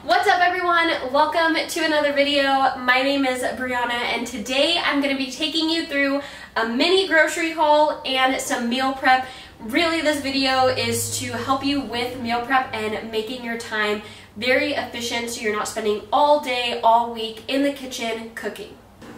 What's up everyone? Welcome to another video. My name is Brianna and today I'm going to be taking you through a mini grocery haul and some meal prep. Really, this video is to help you with meal prep and making your time very efficient so you're not spending all day, all week in the kitchen cooking.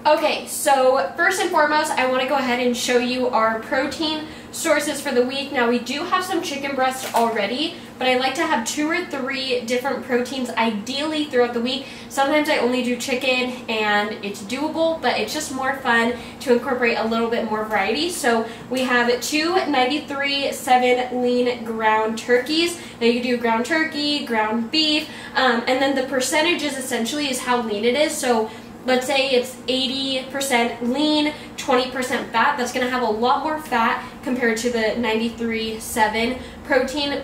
Okay, so first and foremost, I want to go ahead and show you our protein sources for the week. Now, we do have some chicken breast already, but I like to have 2 or 3 different proteins ideally throughout the week. Sometimes I only do chicken and it's doable, but it's just more fun to incorporate a little bit more variety. So we have 2 93.7 lean ground turkeys. Now you can do ground turkey, ground beef, and then the percentages essentially is how lean it is. So let's say it's 80% lean, 20% fat. That's going to have a lot more fat compared to the 93.7 protein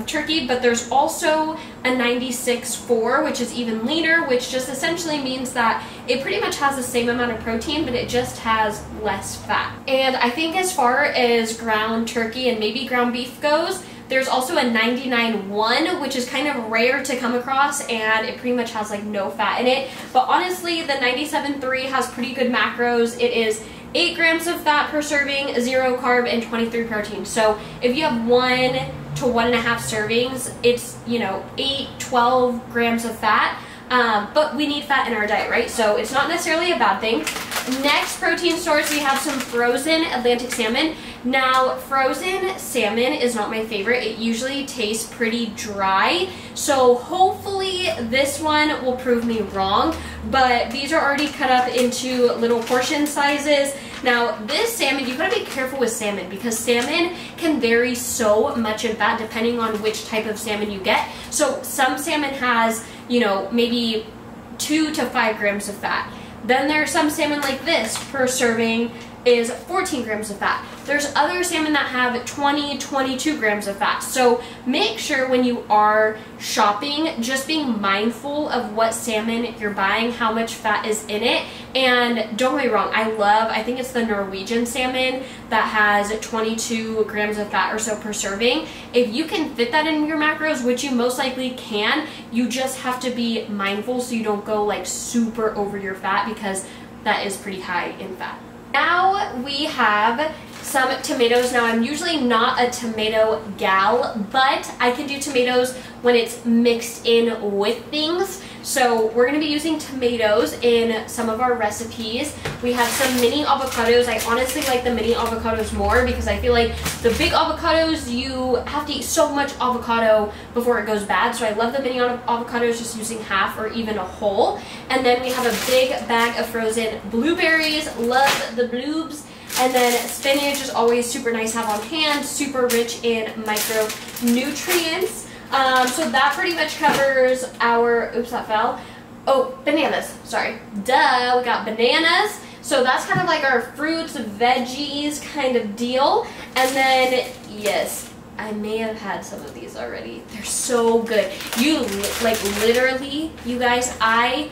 turkey, but there's also a 96.4, which is even leaner, which just essentially means that it pretty much has the same amount of protein, but it just has less fat. And I think as far as ground turkey and maybe ground beef goes, there's also a 99.1, which is kind of rare to come across, and it pretty much has like no fat in it. But honestly, the 97.3 has pretty good macros. It is 8 grams of fat per serving, 0 carb, and 23 protein. So if you have 1 to 1.5 servings, it's, 8-12 grams of fat. But we need fat in our diet, right? So it's not necessarily a bad thing. Next protein source, we have some frozen Atlantic salmon. Now, frozen salmon is not my favorite. It usually tastes pretty dry. So hopefully this one will prove me wrong. But these are already cut up into little portion sizes. Now, this salmon, you gotta be careful with salmon because salmon can vary so much in fat depending on which type of salmon you get. So some salmon has, maybe 2 to 5 grams of fat. Then there's some salmon like this per serving is 14 grams of fat. There's other salmon that have 22 grams of fat. So make sure when you are shopping, just being mindful of what salmon you're buying, how much fat is in it. And don't get me wrong, I think it's the Norwegian salmon that has 22 grams of fat or so per serving. If you can fit that in your macros, which you most likely can, you just have to be mindful so you don't go like super over your fat because that is pretty high in fat. Now we have some tomatoes. Now I'm usually not a tomato gal, but I can do tomatoes when it's mixed in with things. So we're going to be using tomatoes in some of our recipes. We have some mini avocados. I honestly like the mini avocados more because I feel like the big avocados, you have to eat so much avocado before it goes bad. So I love the mini avocados just using half or even a whole. And then we have a big bag of frozen blueberries. Love the bloobs. And then spinach is always super nice to have on hand, super rich in micronutrients. So that pretty much covers our, oops, that fell. Oh, bananas, sorry. Duh, we got bananas. So that's kind of like our fruits, veggies kind of deal. And then, yes, I may have had some of these already. They're so good. Literally, you guys, I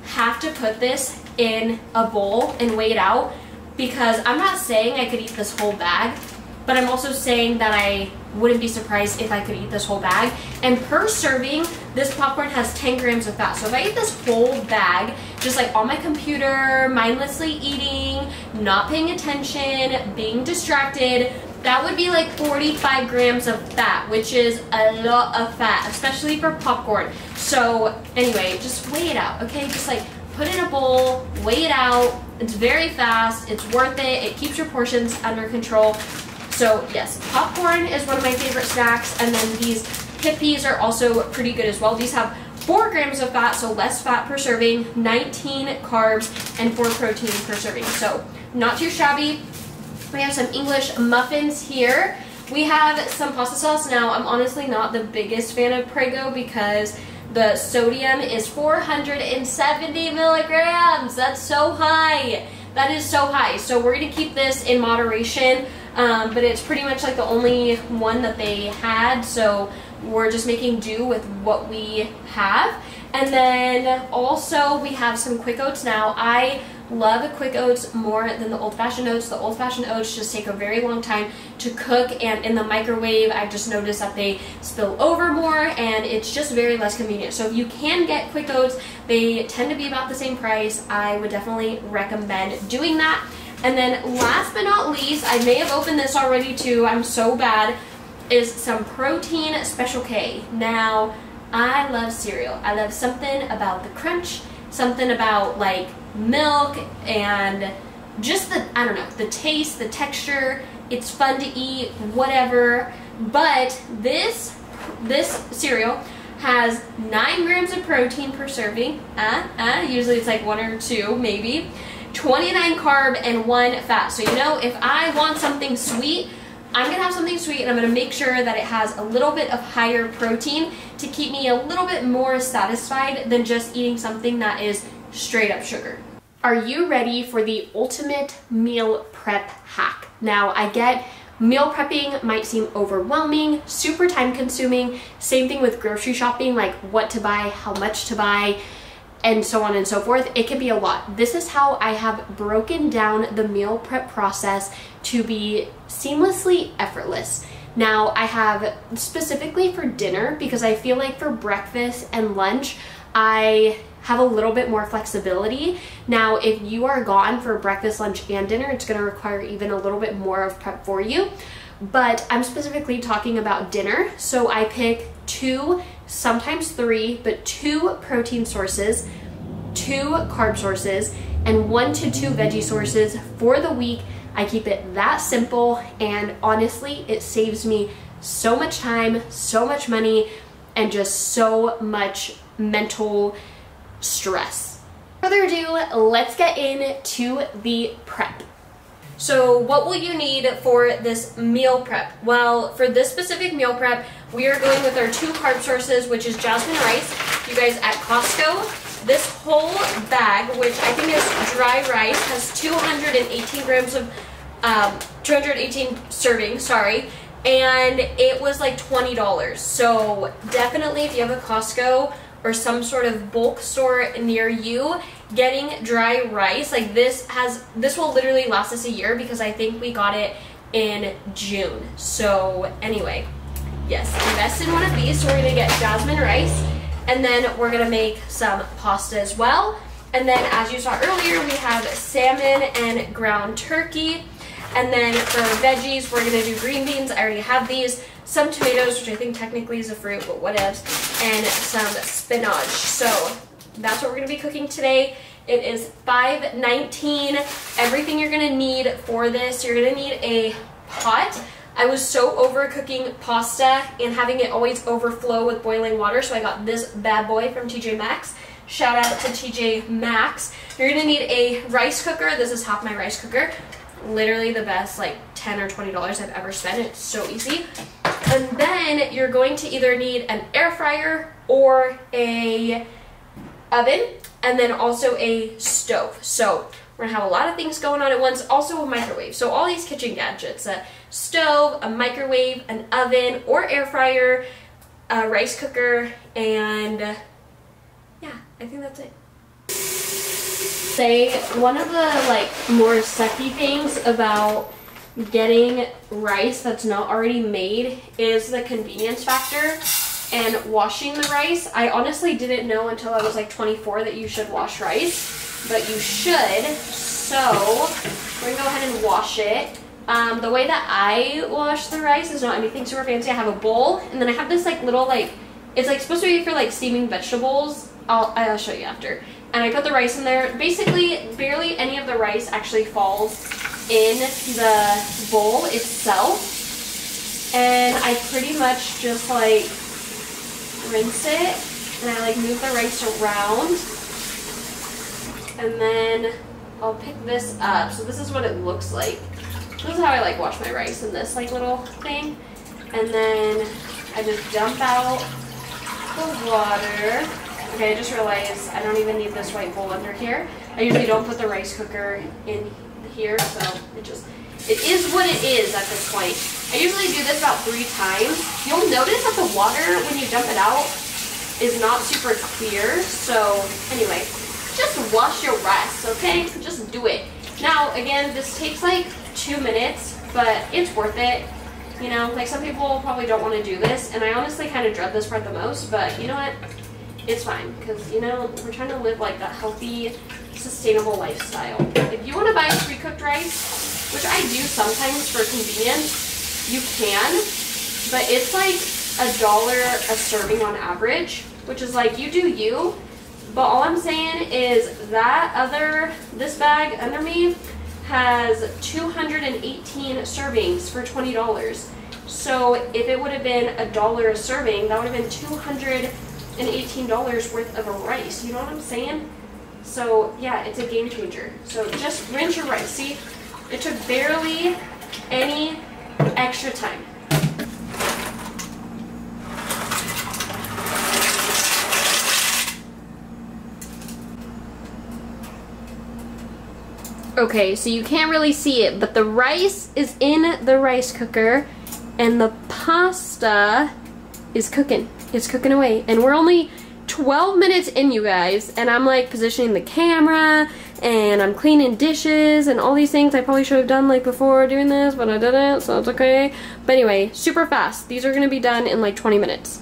have to put this in a bowl and weigh it out because I'm not saying I could eat this whole bag, but I'm also saying that I wouldn't be surprised if I could eat this whole bag. And per serving, this popcorn has 10 grams of fat. So if I eat this whole bag, just like on my computer, mindlessly eating, not paying attention, being distracted, that would be like 45 grams of fat, which is a lot of fat, especially for popcorn. So anyway, just weigh it out, okay? Just like put it in a bowl, weigh it out. It's very fast, it's worth it, it keeps your portions under control. So yes, popcorn is one of my favorite snacks, and then these hippies are also pretty good as well. These have 4 grams of fat, so less fat per serving, 19 carbs, and 4 protein per serving. So not too shabby. We have some English muffins here. We have some pasta sauce. Now, I'm honestly not the biggest fan of Prego because the sodium is 470 milligrams. That's so high. That is so high. So we're going to keep this in moderation. But it's pretty much like the only one that they had, so we're just making do with what we have. And then also we have some Quick Oats. Now, I love quick oats more than the old-fashioned oats. The old-fashioned oats just take a very long time to cook, and in the microwave I've just noticed that they spill over more and it's just very less convenient. So if you can get quick oats, they tend to be about the same price. I would definitely recommend doing that. And then last but not least, I may have opened this already too, I'm so bad, is some Protein Special K. Now, I love cereal. I love something about the crunch, something about like milk and just the, I don't know, the taste, the texture. It's fun to eat, whatever. But this cereal has 9 grams of protein per serving. Usually it's like 1 or 2 maybe. 29 carb and 1 fat. So you know, if I want something sweet, I'm gonna have something sweet and I'm gonna make sure that it has a little bit of higher protein to keep me a little bit more satisfied than just eating something that is straight up sugar. Are you ready for the ultimate meal prep hack? Now, I get meal prepping might seem overwhelming, super time consuming, same thing with grocery shopping, like what to buy, how much to buy, and so on and so forth. It can be a lot. This is how I have broken down the meal prep process to be seamlessly effortless. Now, I have specifically for dinner, because I feel like for breakfast and lunch, I have a little bit more flexibility. Now, if you are gone for breakfast, lunch, and dinner, it's gonna require even a little bit more of prep for you. But I'm specifically talking about dinner. So I pick 2, sometimes 3, but 2 protein sources, 2 carb sources, and 1 to 2 veggie sources for the week. I keep it that simple, and honestly, it saves me so much time, so much money, and just so much mental stress. Without further ado, let's get into the prep. So what will you need for this meal prep? Well, for this specific meal prep, we are going with our 2 carb sources, which is jasmine rice. You guys, at Costco, this whole bag, which I think is dry rice, has 218 grams of 218 servings, sorry, and it was like $20. So definitely, if you have a Costco or some sort of bulk store near you, getting dry rice like this will literally last us a year, because I think we got it in June. So anyway, yes, invest in one of these. So we're gonna get jasmine rice, and then we're gonna make some pasta as well. And then, as you saw earlier, we have salmon and ground turkey. And then for veggies, we're gonna do green beans. I already have these. Some tomatoes, which I think technically is a fruit, but whatevs, and some spinach. So that's what we're gonna be cooking today. It is 5:19. Everything you're gonna need for this, you're gonna need a pot. I was so over cooking pasta and having it always overflow with boiling water, so I got this bad boy from TJ Maxx. Shout out to TJ Maxx. You're gonna need a rice cooker. This is half my rice cooker. Literally the best, like $10 or $20 I've ever spent. It's so easy. And then you're going to either need an air fryer or a oven, and then also a stove. So we're gonna have a lot of things going on at once. Also a microwave. So all these kitchen gadgets, a stove, a microwave, an oven or air fryer, a rice cooker, and yeah, I think that's it. Say one of the more sucky things about getting rice that's not already made is the convenience factor and washing the rice. I honestly didn't know until I was like 24 that you should wash rice, but you should. So we're gonna go ahead and wash it. The way that I wash the rice is not anything super fancy. I have a bowl, and then I have this little it's supposed to be for steaming vegetables. I'll show you after. And I put the rice in there. Basically, barely any of the rice actually falls in the bowl itself. And I pretty much just rinse it, and I move the rice around. And then I'll pick this up. So this is what it looks like. This is how I wash my rice in this little thing. And then I just dump out the water. Okay, I just realized I don't even need this white bowl under here. I usually don't put the rice cooker in here, so it is what it is at this point. I usually do this about 3 times. You'll notice that the water, when you dump it out, is not super clear. So anyway, just wash your rice, okay? Just do it. Now, again, this takes like 2 minutes, but it's worth it. You know, like some people probably don't want to do this, and I honestly kind of dread this part the most, but you know what? It's fine, because, you know, we're trying to live like that healthy, sustainable lifestyle. If you want to buy pre-cooked rice, which I do sometimes for convenience, you can, but it's like $1 a serving on average, which is like, you do you. But all I'm saying is that this bag under me has 218 servings for $20. So if it would have been $1 a serving, that would have been $218 worth of a rice. You know what I'm saying? So yeah, it's a game changer. So just rinse your rice. See, it took barely any extra time. Okay, so you can't really see it, but the rice is in the rice cooker and the pasta is cooking. It's cooking away. And we're only 12 minutes in, you guys, and I'm like positioning the camera and I'm cleaning dishes and all these things I probably should have done like before doing this, but I didn't, so it's okay. But anyway, super fast. These are gonna be done in like 20 minutes.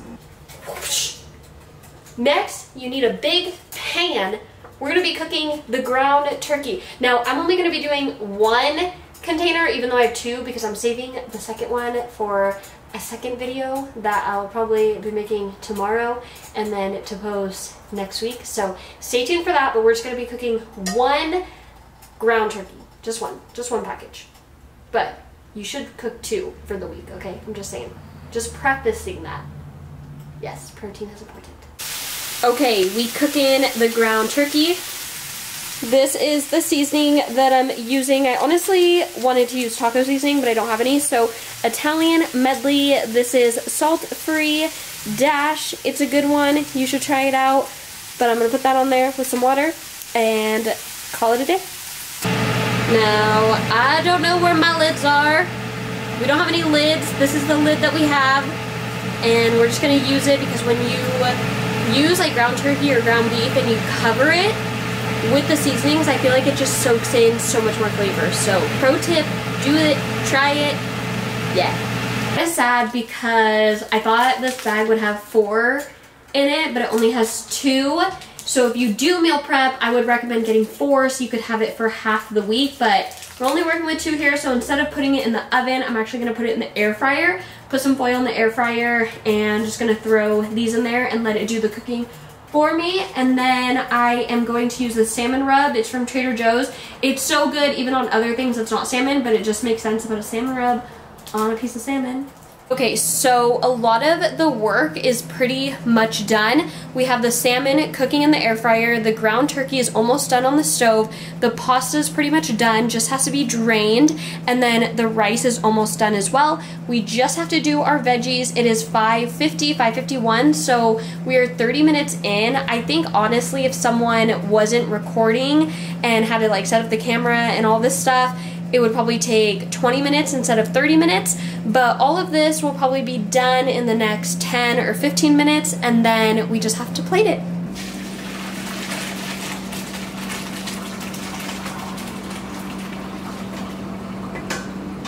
Next, you need a big pan. We're gonna be cooking the ground turkey. Now, I'm only gonna be doing 1 container, even though I have 2, because I'm saving the second one for a second video that I'll probably be making tomorrow and then to post next week. So stay tuned for that, but we're just gonna be cooking 1 ground turkey. Just one package. But you should cook 2 for the week, okay? I'm just saying. Just practicing that. Yes, protein is important. Okay, we cooking the ground turkey. This is the seasoning that I'm using. I honestly wanted to use taco seasoning, but I don't have any. So Italian medley. This is salt-free dash. It's a good one. You should try it out. But I'm gonna put that on there with some water and call it a day. Now, I don't know where my lids are. We don't have any lids. This is the lid that we have. And we're just gonna use it because when you use like ground turkey or ground beef and you cover it with the seasonings, I feel like it just soaks in so much more flavor. So pro tip, do it, try it, yeah. It's sad because I thought this bag would have 4 in it, but it only has 2. So if you do meal prep, I would recommend getting 4 so you could have it for half the week, but we're only working with 2 here, so instead of putting it in the oven, I'm actually gonna put it in the air fryer, put some foil in the air fryer, and just gonna throw these in there and let it do the cooking for me. And then I am going to use the salmon rub. It's from Trader Joe's. It's so good even on other things that's not salmon, but it just makes sense to put a salmon rub on a piece of salmon. Okay, so a lot of the work is pretty much done. We have the salmon cooking in the air fryer. The ground turkey is almost done on the stove. The pasta is pretty much done, just has to be drained. And then the rice is almost done as well. We just have to do our veggies. It is 5:50, 5:51, so we are 30 minutes in. I think honestly, if someone wasn't recording and had to like set up the camera and all this stuff, it would probably take 20 minutes instead of 30 minutes, but all of this will probably be done in the next 10 or 15 minutes, and then we just have to plate it.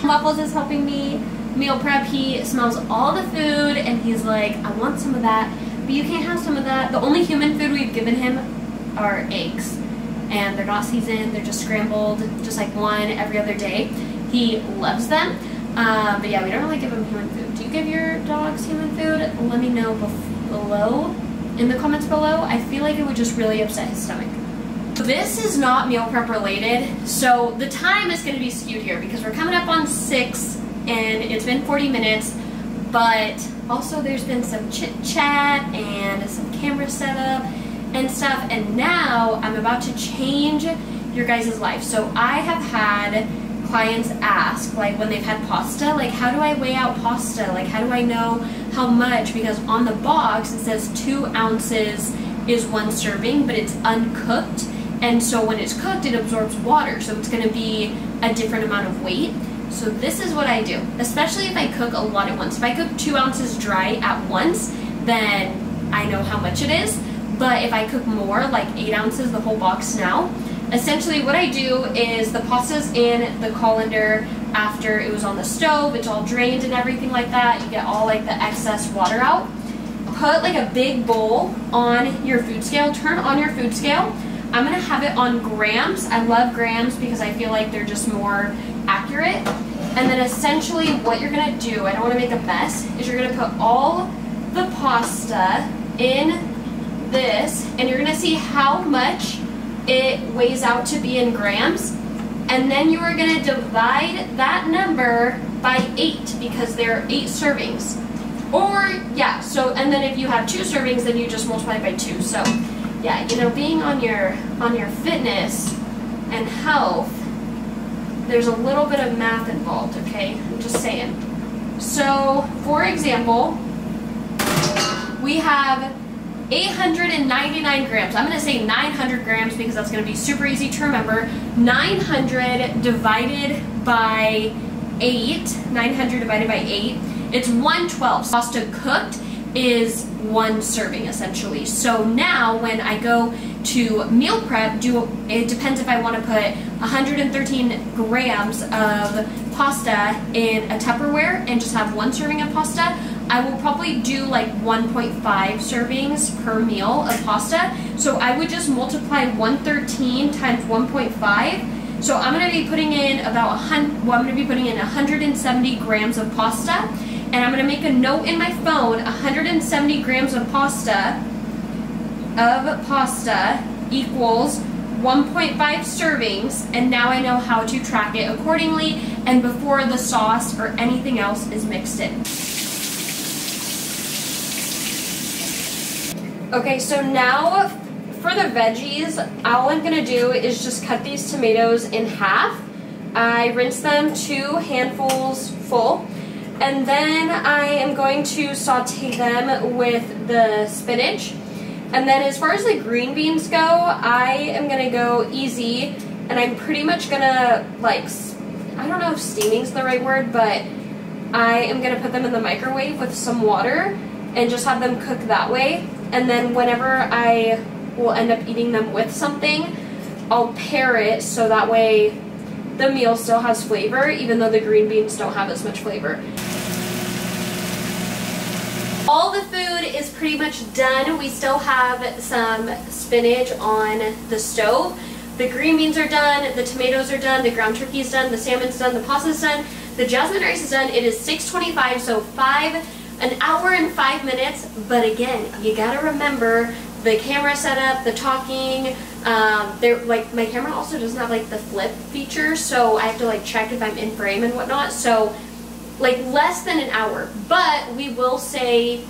Waffles is helping me meal prep. He smells all the food and he's like, I want some of that, but you can't have some of that. The only human food we've given him are eggs. And they're not seasoned, they're just scrambled, just like one every other day. He loves them, but yeah, we don't really give him human food. Do you give your dogs human food? Let me know below, in the comments below. I feel like it would just really upset his stomach. This is not meal prep related, so the time is gonna be skewed here because we're coming up on 6 and it's been 40 minutes, but also there's been some chit chat and some camera setup and stuff, and now I'm about to change your guys' life. So I have had clients ask, like when they've had pasta, like how do I weigh out pasta? Like how do I know how much? Because on the box it says 2 ounces is 1 serving, but it's uncooked, and so when it's cooked it absorbs water, so it's gonna be a different amount of weight. So this is what I do, especially if I cook a lot at once. If I cook 2 ounces dry at once, then I know how much it is. but if I cook more, like 8 ounces, the whole box now, essentially what I do is the pasta's in the colander after it was on the stove, it's all drained and everything like that, you get all like the excess water out. Put like a big bowl on your food scale, turn on your food scale. I'm gonna have it on grams. I love grams because I feel like they're just more accurate. And then essentially what you're gonna do, I don't wanna make a mess, is you're gonna put all the pasta in this, and you're gonna see how much it weighs out to be in grams, and then you are gonna divide that number by 8 because there are 8 servings. Or yeah, so and then if you have 2 servings, then you just multiply by 2. So yeah, you know, being on your fitness and health, there's a little bit of math involved, okay? I'm just saying. So for example, we have 899 grams. I'm going to say 900 grams because that's going to be super easy to remember. 900 divided by 8. 900 divided by 8. It's 1/12. Pasta cooked is 1 serving essentially. So now when I go to meal prep, it depends if I want to put 113 grams of pasta in a Tupperware and just have 1 serving of pasta. I will probably do like 1.5 servings per meal of pasta. So I would just multiply 113 times 1.5. So I'm going to be putting in about 170 grams of pasta. And I'm going to make a note in my phone, 170 grams of pasta equals 1.5 servings, and now I know how to track it accordingly and before the sauce or anything else is mixed in. Okay, so now for the veggies, all I'm gonna do is just cut these tomatoes in half. I rinse them 2 handfuls full, and then I am going to saute them with the spinach. And then as far as the green beans go, I am gonna go easy, and I'm pretty much gonna like, I don't know if steaming's the right word, but I am gonna put them in the microwave with some water and just have them cook that way. And then whenever I will end up eating them with something, I'll pair it so that way the meal still has flavor, even though the green beans don't have as much flavor. All the food is pretty much done. We still have some spinach on the stove. The green beans are done, the tomatoes are done, the ground turkey is done, the salmon's done, the pasta's done, the jasmine rice is done. It is 6:25, so an hour and 5 minutes. But again, you gotta remember the camera setup, the talking. Like my camera also doesn't have like the flip feature, so I have to like check if I'm in frame and whatnot. So like less than an hour, but we will say,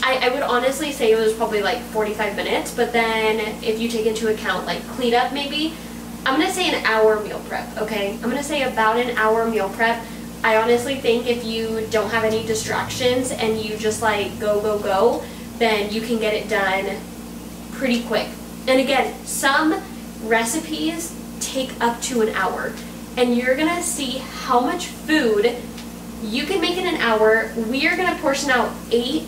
I would honestly say it was probably like 45 minutes, but then if you take into account like cleanup maybe, I'm gonna say an hour meal prep, okay? I'm gonna say about an hour meal prep. I honestly think if you don't have any distractions and you just like go, then you can get it done pretty quick. And again, some recipes take up to an hour, and you're gonna see how much food you can make in an hour. We are gonna portion out 8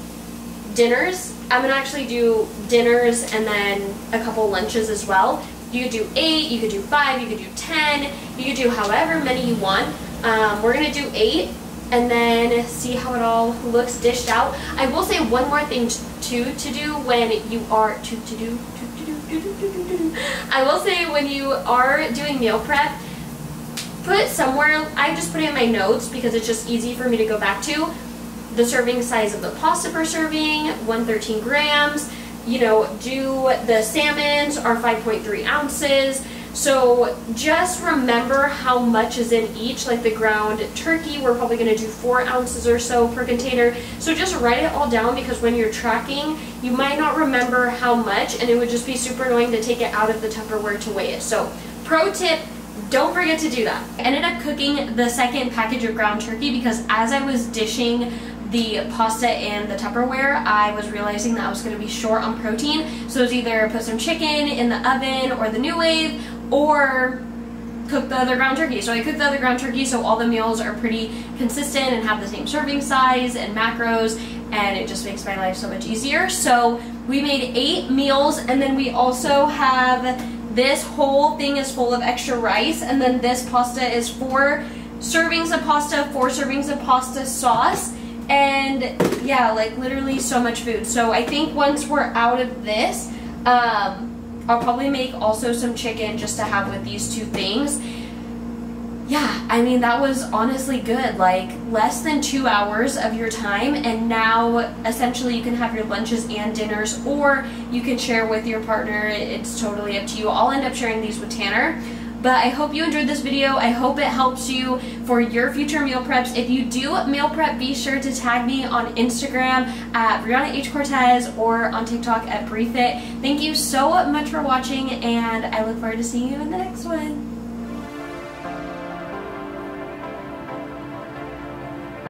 dinners. I'm gonna actually do dinners and then a couple lunches as well. You could do 8, you could do 5, you could do 10, you could do however many you want. We're gonna do 8 and then see how it all looks dished out. I will say one more thing to do when you are I will say when you are doing meal prep, put somewhere, I just put it in my notes because it's just easy for me to go back to, the serving size of the pasta per serving, 113 grams, you know, do the salmons are 5.3 ounces. So just remember how much is in each. Like the ground turkey, we're probably going to do 4 ounces or so per container. So just write it all down, because when you're tracking, you might not remember how much, and it would just be super annoying to take it out of the Tupperware to weigh it. So pro tip, don't forget to do that. I ended up cooking the second package of ground turkey because as I was dishing the pasta in the Tupperware, I was realizing that I was going to be short on protein. So it was either put some chicken in the oven or the NuWave, or cook the other ground turkey. So I cooked the other ground turkey so all the meals are pretty consistent and have the same serving size and macros, and it just makes my life so much easier. So We made 8 meals, and then we also have this whole thing is full of extra rice, and then this pasta is 4 servings of pasta, 4 servings of pasta sauce, and yeah, like literally so much food. So I think once we're out of this, I'll probably make also some chicken just to have with these 2 things. Yeah, I mean, that was honestly good, like less than 2 hours of your time, and now essentially you can have your lunches and dinners, or you can share with your partner. It's totally up to you. I'll end up sharing these with Tanner. But I hope you enjoyed this video. I hope it helps you for your future meal preps. If you do meal prep, be sure to tag me on Instagram at Brianna H. Cortez or on TikTok at BrieFit. Thank you so much for watching, and I look forward to seeing you in the next one.